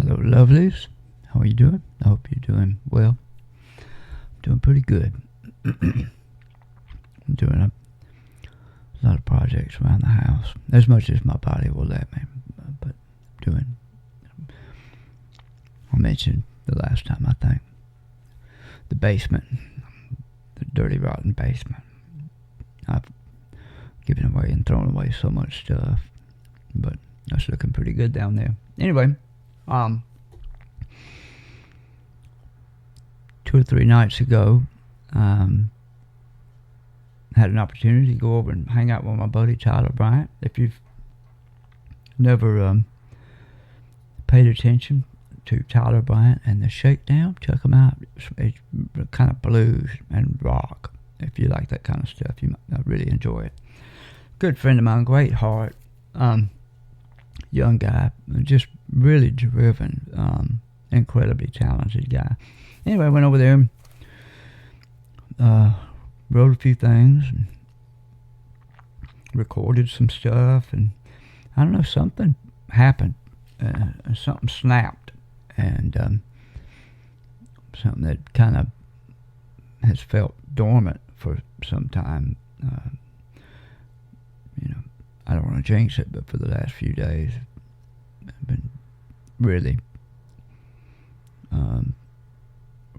Hello, lovelies. How are you doing? I hope you're doing well. I'm doing pretty good. I'm doing a lot of projects around the house, as much as my body will let me. But doing, I mentioned the last time, I think, the basement, the dirty, rotten basement. I've given away and thrown away so much stuff, but that's looking pretty good down there. Anyway, 2 or 3 nights ago, had an opportunity to go over and hang out with my buddy Tyler Bryant. If you've never paid attention to Tyler Bryant and the Shakedown, check him out. It's kind of blues and rock. If you like that kind of stuff, you might really enjoy it. Good friend of mine, great heart, young guy, just really driven, incredibly talented guy. Anyway, I went over there, wrote a few things, and recorded some stuff, and I don't know, something happened, something snapped, and something that kind of has felt dormant for some time. I don't want to jinx it, but for the last few days, I've been really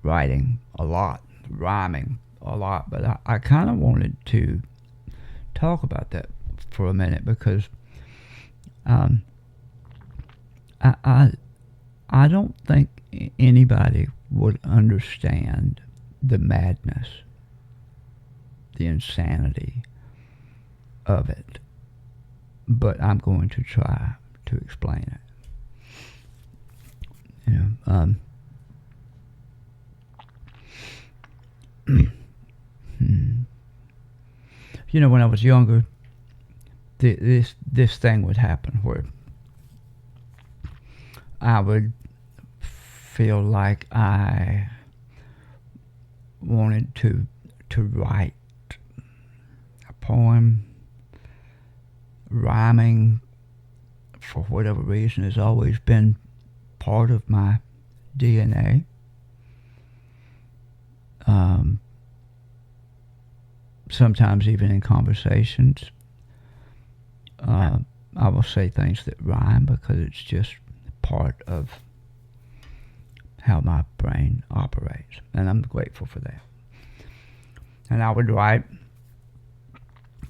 writing a lot, rhyming a lot, but I kind of wanted to talk about that for a minute because I don't think anybody would understand the madness, the insanity of it, but I'm going to try to explain it. When I was younger, this thing would happen where I would feel like I wanted to write a poem. Rhyming, for whatever reason, has always been part of my DNA. Sometimes even in conversations, I will say things that rhyme because it's just part of how my brain operates, and I'm grateful for that. And I would write,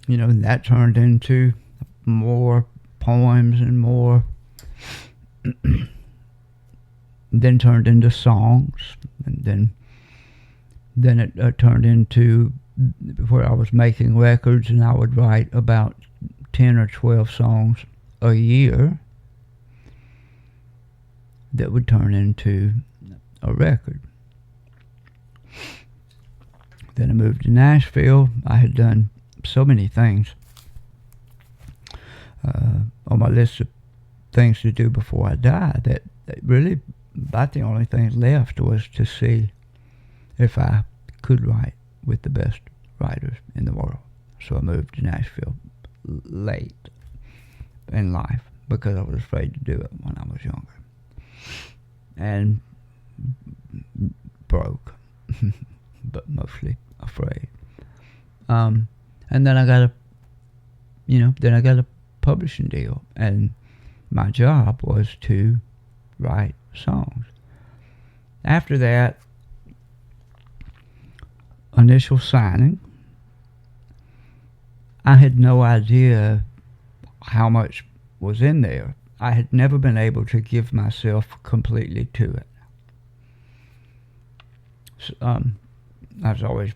and that turned into more poems and more, then turned into songs, and then it turned into where I was making records, and I would write about 10 or 12 songs a year that would turn into a record. Then I moved to Nashville. I had done so many things on my list of things to do before I die that really about the only thing left was to see if I could write with the best writers in the world. So I moved to Nashville late in life because I was afraid to do it when I was younger. And broke, but mostly afraid. And then I got a publishing deal, and my job was to write songs. After that initial signing, I had no idea how much was in there. I had never been able to give myself completely to it. So, I was always,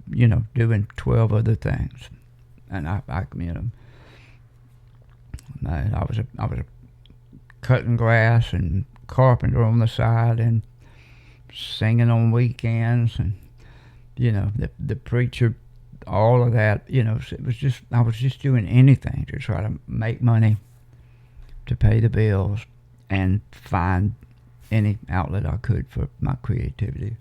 doing 12 other things, and I was a cutting grass and carpenter on the side, and singing on weekends, and the preacher, all of that. It was just I was just doing anything to try to make money, to pay the bills, and find any outlet I could for my creativity.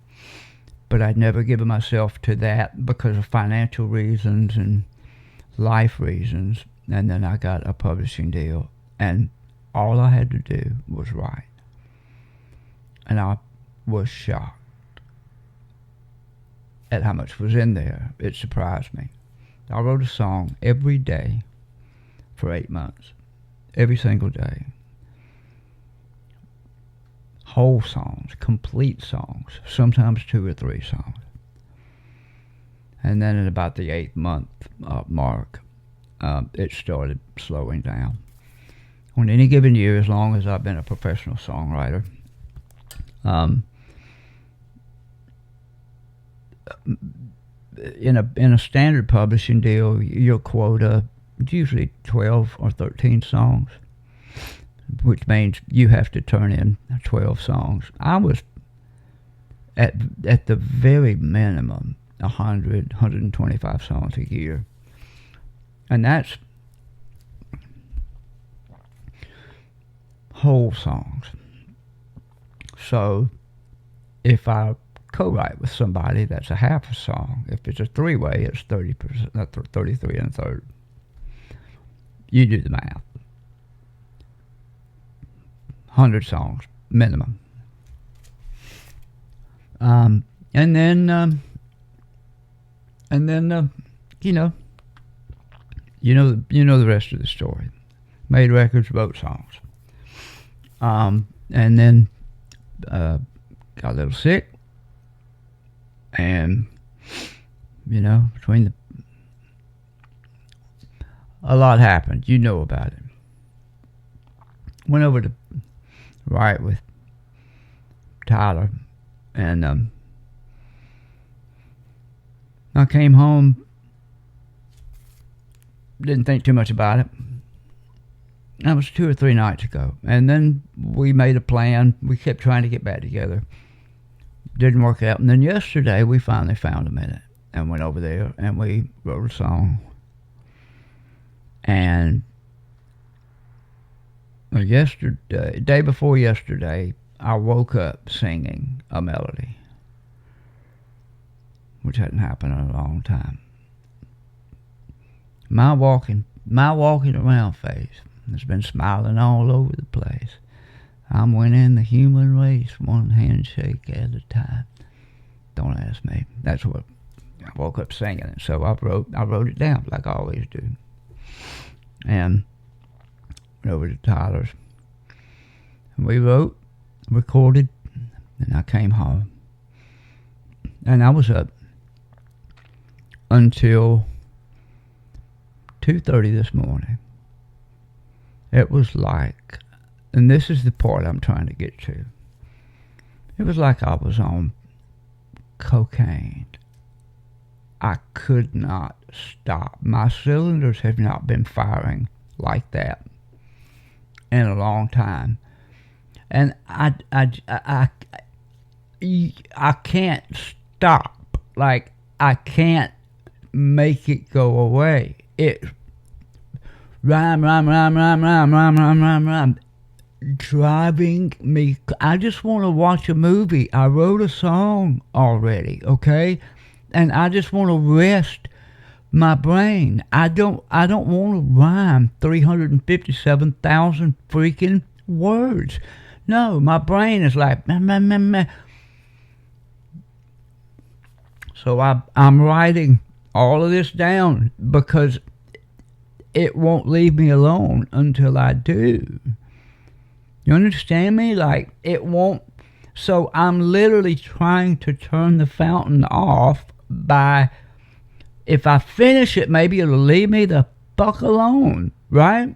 But I'd never given myself to that because of financial reasons and life reasons. And then I got a publishing deal, and all I had to do was write. and I was shocked at how much was in there. It surprised me. I wrote a song every day for 8 months, every single day. Whole songs, complete songs, sometimes 2 or 3 songs. And then at about the 8th month mark, it started slowing down. On any given year, as long as I've been a professional songwriter, in a standard publishing deal, your quota is usually 12 or 13 songs, which means you have to turn in 12 songs. I was at the very minimum 100, 125 songs a year, and that's whole songs. So if I co-write with somebody, that's a half a song. If it's a 3-way, it's 30%, 33 and a third. You do the math. 100 songs minimum. And then you know the rest of the story. Made records, wrote songs. And then got a little sick, and between a lot happened. You know about it. Went over to write with Tyler, and I came home. Didn't think too much about it. That was 2 or 3 nights ago. And then we made a plan. We kept trying to get back together. Didn't work out. And then yesterday we finally found a minute and went over there and we wrote a song. And day before yesterday, I woke up singing a melody, which hadn't happened in a long time. My walking around face has been smiling all over the place. I'm winning the human race, one handshake at a time. Don't ask me. That's what I woke up singing, and so I wrote it down like I always do. And went over to Tyler's, and we wrote, recorded, and I came home. And I was up until 2:30 this morning. It was like, and this is the part I'm trying to get to, it was like I was on cocaine. I could not stop. My cylinders have not been firing like that in a long time. And I can't stop. Like, I can't make it go away. It rhyme, driving me. I just want to watch a movie. I wrote a song already, okay? And I just want to rest my brain. I don't want to rhyme 357,000 freaking words. No, my brain is like, meh. So I'm writing all of this down because it won't leave me alone until I do. You understand me? Like, it won't. So I'm literally trying to turn the fountain off by, if I finish it, maybe it'll leave me the fuck alone, right?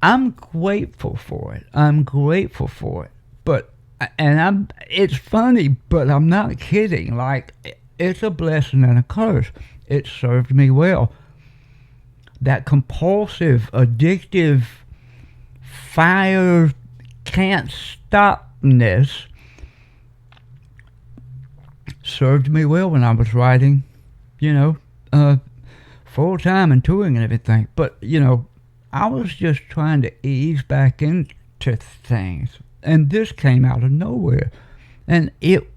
I'm grateful for it. But, it's funny, but I'm not kidding. Like, it's a blessing and a curse. It served me well. That compulsive, addictive, fire, can't stopness served me well when I was writing, full time and touring and everything. But, I was just trying to ease back into things. And this came out of nowhere. And it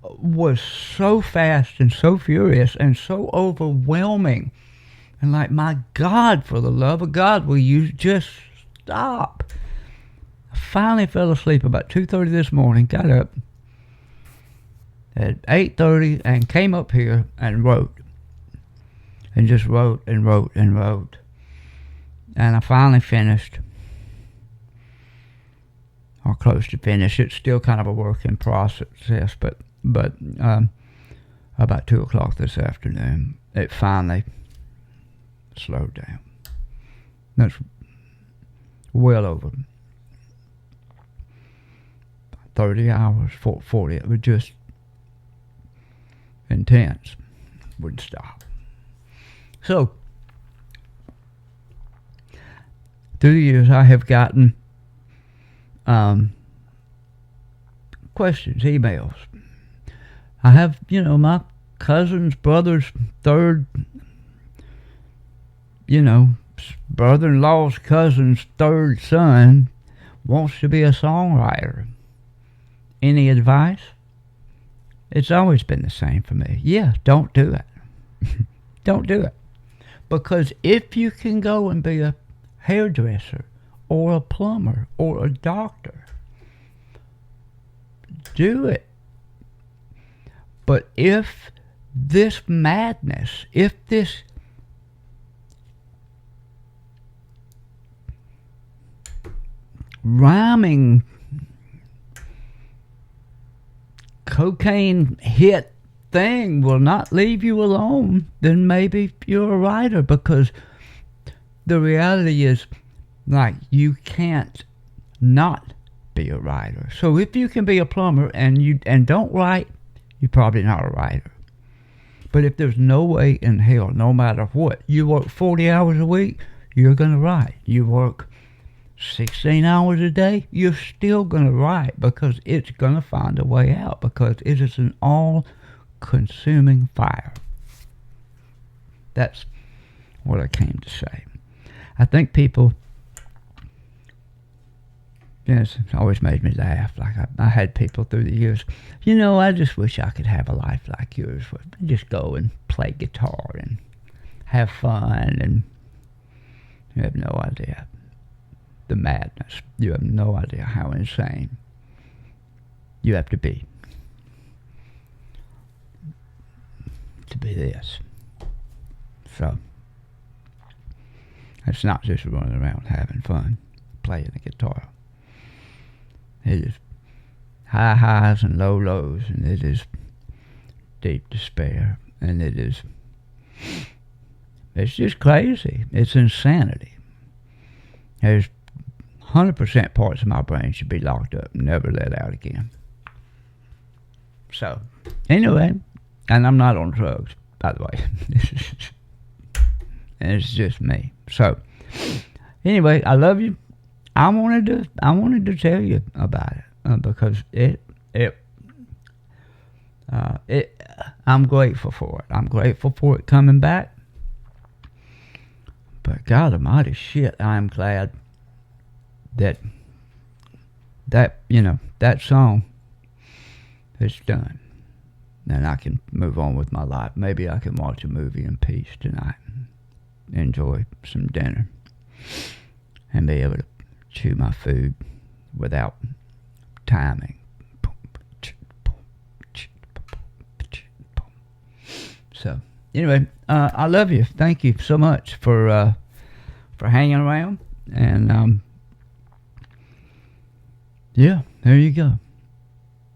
was so fast and so furious and so overwhelming. And like, my God, for the love of God, will you just stop. I finally fell asleep about 2:30 this morning, got up at 8:30 and came up here and wrote. And just wrote and wrote and wrote. And I finally finished. Or close to finish. It's still kind of a work in process, but about 2 o'clock this afternoon, it finally slowed down. That's well over 30 hours, 40. It was just intense. Wouldn't stop. So, through the years, I have gotten questions, emails. I have, my cousin's brother's third, brother-in-law's cousin's third son wants to be a songwriter. Any advice? It's always been the same for me. Yeah, don't do it. Don't do it. Because if you can go and be a hairdresser or a plumber or a doctor, do it. But if this madness, if this rhyming cocaine hit thing will not leave you alone, then maybe you're a writer, because the reality is, like, you can't not be a writer. So if you can be a plumber and don't write, you're probably not a writer. But if there's no way in hell, no matter what, you work 40 hours a week, you're going to write. You work 16 hours a day, you're still going to write, because it's going to find a way out, because it is an all-consuming fire. That's what I came to say. I think people, it's always made me laugh. Like I had people through the years, I just wish I could have a life like yours, where I just go and play guitar and have fun, and you have no idea the madness. You have no idea how insane you have to be this. So it's not just running around having fun, playing the guitar. It is high highs and low lows, and it is deep despair, and it's just crazy. It's insanity. There's 100% parts of my brain should be locked up and never let out again. So, anyway, and I'm not on drugs, by the way. And it's just me. So, anyway, I love you. I wanted to tell you about it, because I'm grateful for it. I'm grateful for it coming back. But God almighty, shit, I'm glad that song is done, and I can move on with my life. Maybe I can watch a movie in peace tonight, and enjoy some dinner, and be able to chew my food without timing. So anyway, I love you. Thank you so much for hanging around, and yeah, there you go.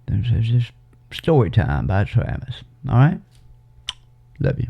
There's this story time by Travis. All right, love you.